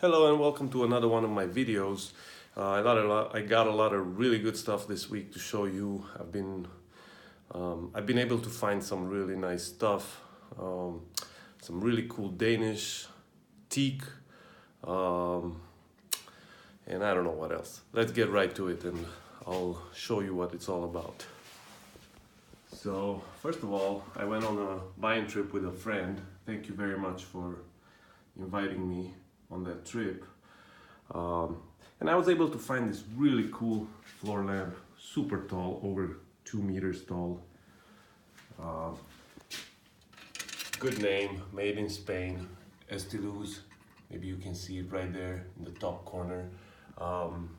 Hello and welcome to another one of my videos. I got a lot of really good stuff this week to show you. I've been able to find some really nice stuff, some really cool Danish teak, and I don't know what else. Let's get right to it and I'll show you what it's all about. So first of all, I went on a buying trip with a friend. Thank you very much for inviting me on that trip, and I was able to find this really cool floor lamp, super tall, over 2 meters tall. Good name, made in Spain, Estiluz. Maybe you can see it right there in the top corner. I'm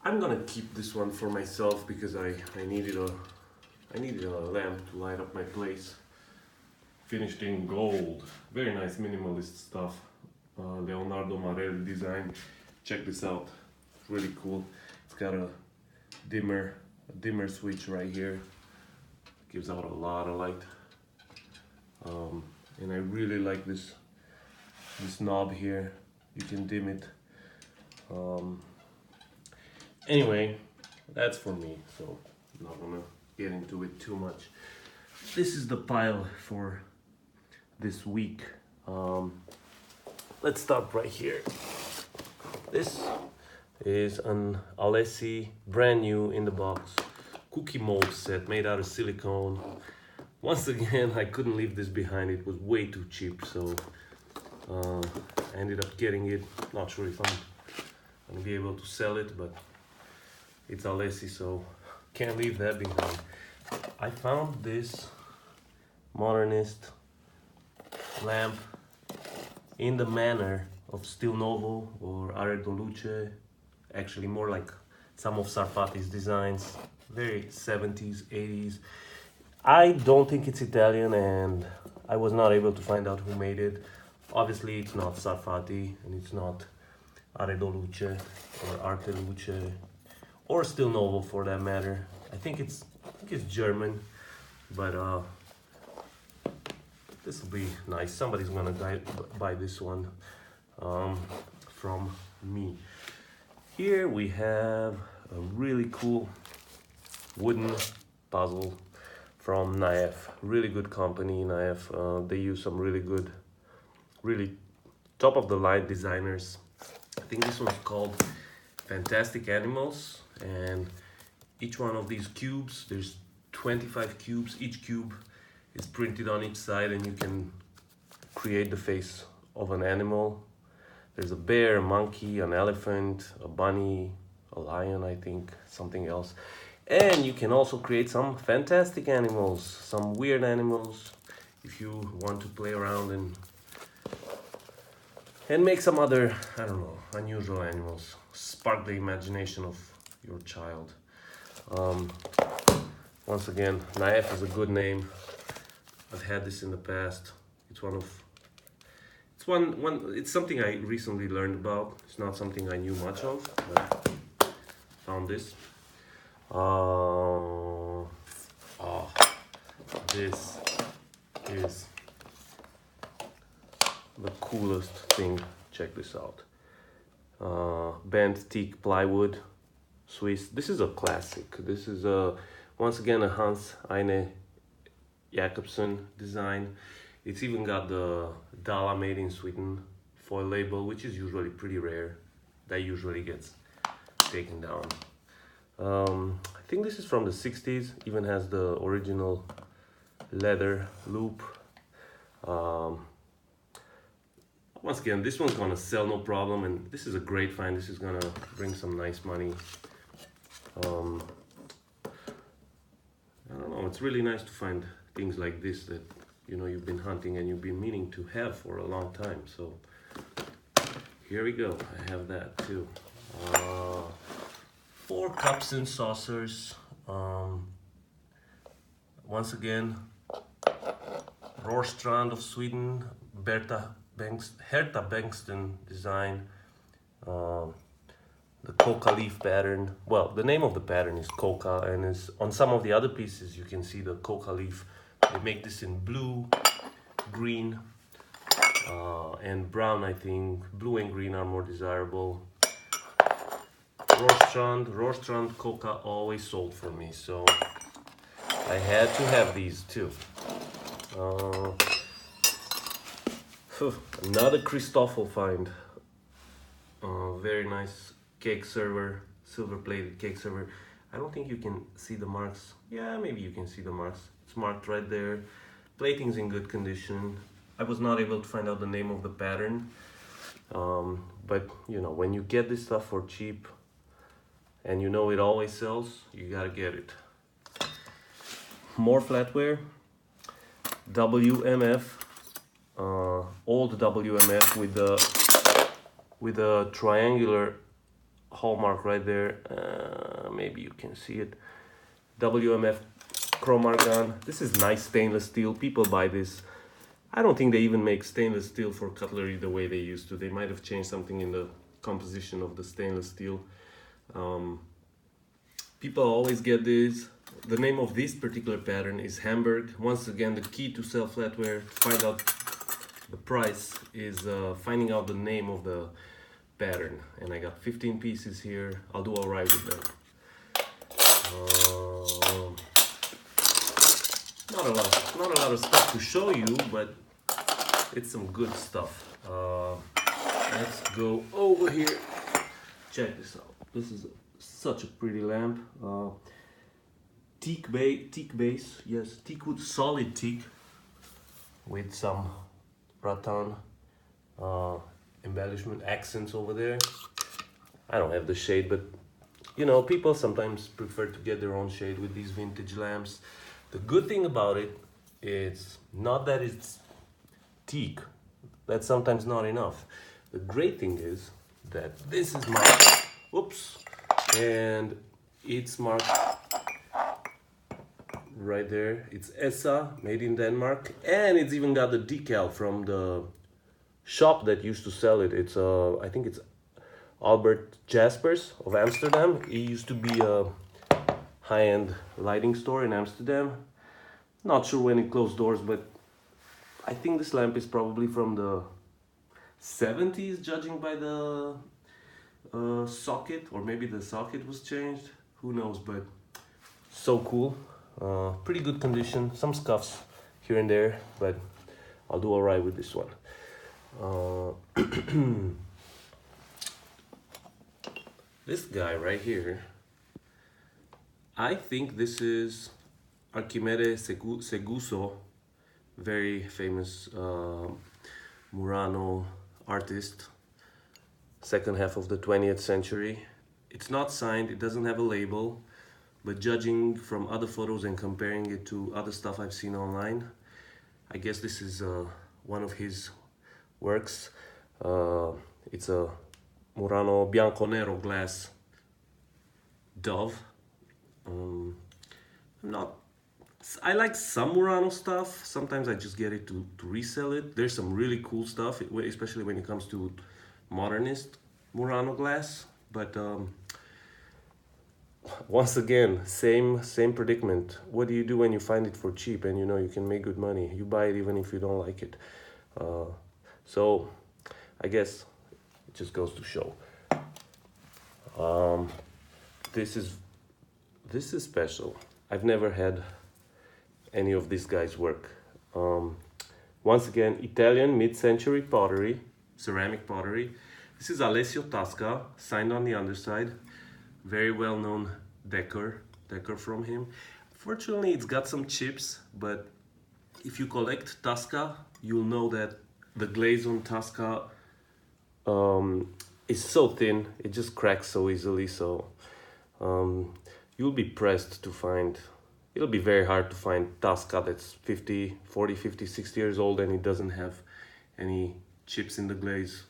gonna keep this one for myself because I needed a lamp to light up my place. Finished in gold, very nice minimalist stuff. Leonardo Marel design. Check this out, it's really cool. It's got a dimmer switch right here. Gives out a lot of light, and I really like this knob here. You can dim it. Anyway, that's for me, so I'm not gonna get into it too much. This is the pile for this week. Let's start right here. This is an Alessi, brand new in the box, cookie mold set made out of silicone. Once again, I couldn't leave this behind. It was way too cheap, so I ended up getting it. Not sure if I'm gonna be able to sell it, but it's Alessi, so can't leave that behind. I found this modernist lamp in the manner of Stil Novo or Arredo Luce, actually more like some of Sarfati's designs, very 70s, 80s. I don't think it's Italian, and I was not able to find out who made it. Obviously it's not Sarfati, and it's not Arredo Luce or Arte Luce or Stil Novo for that matter. I think it's German, but this will be nice. Somebody's gonna buy this one from me. Here we have a really cool wooden puzzle from Naef. Really good company, Naef. They use some really good, really top of the line designers. I think this one's called Fantastic Animals, and each one of these cubes, there's 25 cubes. Each cube is printed on each side, and you can create the face of an animal. There's a bear, a monkey, an elephant, a bunny, a lion, I think, something else. And you can also create some fantastic animals, some weird animals, if you want to play around and make some other, I don't know, unusual animals. Spark the imagination of your child. Once again, Naef is a good name. I've had this in the past. It's something I recently learned about. It's not something I knew much of, but found this. This is the coolest thing. Check this out. Bent teak plywood, Swiss. This is a classic. This is once again a Hans Eine Jacobsen design. It's even got the Dala made in Sweden foil label, which is usually pretty rare. That usually gets taken down. I think this is from the 60s, even has the original leather loop. Once again, this one's gonna sell no problem, and this is a great find. This is gonna bring some nice money. I don't know, it's really nice to find things like this that you've been hunting and you've been meaning to have for a long time. So here we go. I have that too. 4 cups and saucers. Once again, Rörstrand of Sweden, Herta Bengtsson design. The coca leaf pattern. Well, the name of the pattern is coca, and is on some of the other pieces you can see the coca leaf. They make this in blue, green, and brown, I think. Blue and green are more desirable. Rörstrand Coca always sold for me, so I had to have these too. Another Christoffel find. Very nice cake server, silver plated cake server. I don't think you can see the marks. Yeah, maybe you can see the marks. It's marked right there. Plating's in good condition. I was not able to find out the name of the pattern. But you know, when you get this stuff for cheap and you know it always sells, you gotta get it. More flatware. WMF. Old WMF with the triangular hallmark right there. Maybe you can see it. WMF chrome argon. This is nice stainless steel. People buy this. I don't think they even make stainless steel for cutlery the way they used to. They might have changed something in the composition of the stainless steel. People always get this. The name of this particular pattern is Hamburg. Once again, the key to sell flatware, to find out the price, is finding out the name of the pattern. And I got 15 pieces here. I'll do all right with them. Not a lot of stuff to show you, but it's some good stuff. Let's go over here. Check this out. This is such a pretty lamp. Teak base, yes, teak wood, solid teak with some rattan embellishment accents over there. I don't have the shade, but you know, people sometimes prefer to get their own shade with these vintage lamps. The good thing about it is not that it's teak. That's sometimes not enough. The great thing is that this is marked, whoops, and it's marked right there. It's ESSA, made in Denmark, and it's even got the decal from the shop that used to sell it. It's I think it's Albert Jaspers of Amsterdam. He used to be a high-end lighting store in Amsterdam. Not sure when it closed doors, but I think this lamp is probably from the 70s, judging by the socket, or maybe the socket was changed. Who knows, but so cool. Pretty good condition, some scuffs here and there, but I'll do all right with this one. This guy right here, I think this is Archimede Seguso, very famous Murano artist, second half of the 20th century. It's not signed, it doesn't have a label, but judging from other photos and comparing it to other stuff I've seen online, I guess this is one of his works. It's a Murano Bianco Nero glass dove. I like some Murano stuff. Sometimes I just get it to resell it. There's some really cool stuff, especially when it comes to modernist Murano glass. But once again, same predicament. What do you do when you find it for cheap and you know you can make good money? You buy it even if you don't like it. So I guess it just goes to show. This is special. I've never had any of this guy's work. Once again, Italian mid-century pottery, ceramic pottery. This is Alessio Tasca, signed on the underside. Very well-known decor from him. Fortunately, it's got some chips, but if you collect Tasca, you'll know that the glaze on Tasca is so thin, it just cracks so easily, so you'll be pressed to find. It'll be very hard to find Tasca that's 40, 50, 60 years old and it doesn't have any chips in the glaze.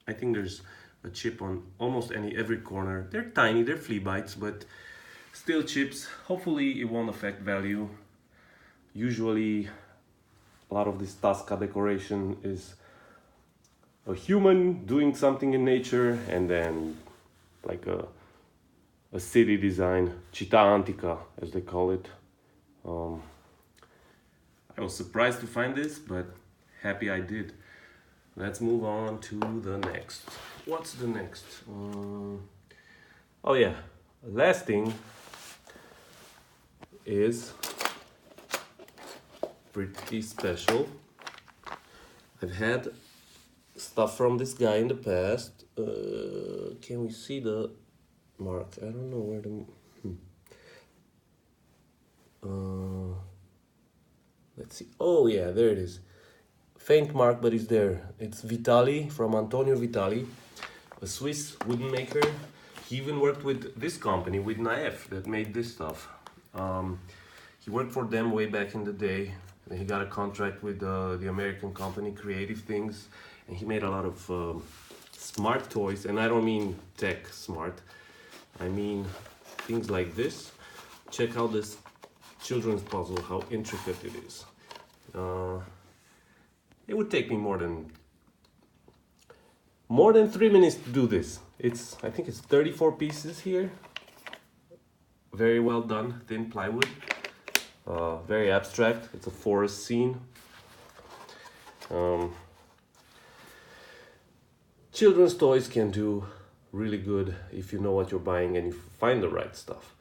I think there's a chip on almost every corner. They're tiny, they're flea bites, but still chips. Hopefully it won't affect value. Usually a lot of this Tasca decoration is a human doing something in nature and then like a city design, città antica as they call it. I was surprised to find this, but happy I did. let's move on to the next. What's the next? Oh yeah, last thing is pretty special. I've had stuff from this guy in the past. Can we see the mark? I don't know where the... let's see. Oh yeah, there it is. Faint mark, but it's there. It's Vitali, from Antonio Vitali, a Swiss wooden maker. He even worked with this company, with Naef, that made this stuff. He worked for them way back in the day. And he got a contract with the American company, Creative Things, and he made a lot of smart toys. And I don't mean tech smart, I mean things like this. Check out this children's puzzle, how intricate it is. It would take me more than 3 minutes to do this. I think it's 34 pieces here. Very well done, thin plywood. Very abstract. It's a forest scene. Children's toys can do really good if you know what you're buying and you find the right stuff.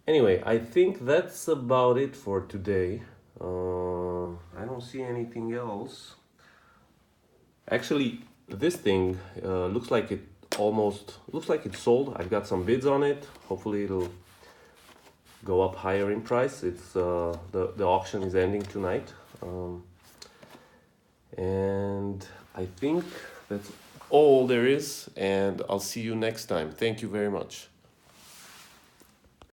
Anyway, I think that's about it for today. I don't see anything else. Actually, this thing looks like it's sold. I've got some bids on it. Hopefully it'll go up higher in price. It's the auction is ending tonight. And I think that's all there is, and I'll see you next time. Thank you very much.